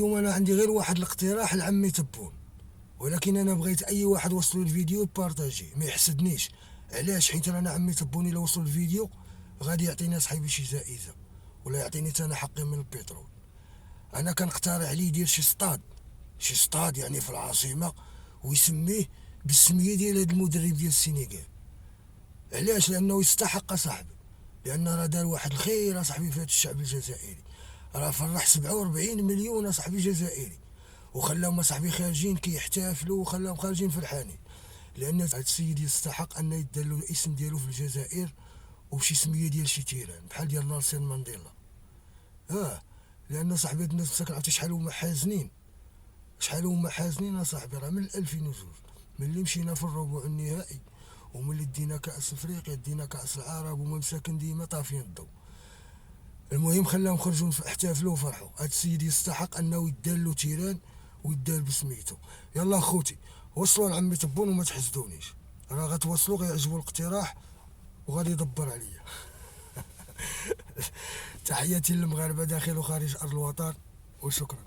اليوم انا عندي غير واحد الاقتراح لعمي تبون، ولكن انا بغيت اي واحد وصلوا الفيديو بارطاجي ما يحسدنيش. علاش؟ حيت انا عمي تبون الا وصل الفيديو غادي يعطيني صاحبي شي جائزه، ولا يعطيني انا حقي من البترول. انا كنقترح عليه يدير شي سطاد يعني في العاصمه، ويسميه بالسميه ديال هذا المدرب ديال السينيغال. علاش؟ لانه يستحق صاحبي، لان راه دار واحد الخير صاحبي في هذا الشعب الجزائري. راه فرح 47 مليون صاحبي جزائري، وخلاهم صاحبي خارجين كيحتفلوا، وخلاهم خارجين فرحانين. لان هذا السيد يستحق ان يدار له الاسم ديالو في الجزائر، وبشي سميه ديال شي تيران بحال ديال نيلسون مانديلا. لان صاحبي هاد الناس كنعرفتي شحال هما حازنين، اصاحبي. راه من 2002 ملي مشينا في الربع النهائي، وملي دينا كاس افريقيا، دينا كاس العرب، وما مساكن ديما طافيين الضو. المهم خلاهم خرجوا احتفلوا وفرحوا. هاد السيد يستحق انه يدار له تيران ويدار بسميتو. يلا خوتي وصلوا لعمي تبون وما تحسدونيش، راه غتوصلوا غيعجبوا الاقتراح وغادي يدبر عليا. تحياتي للمغاربه داخل وخارج ارض الوطن، وشكرا.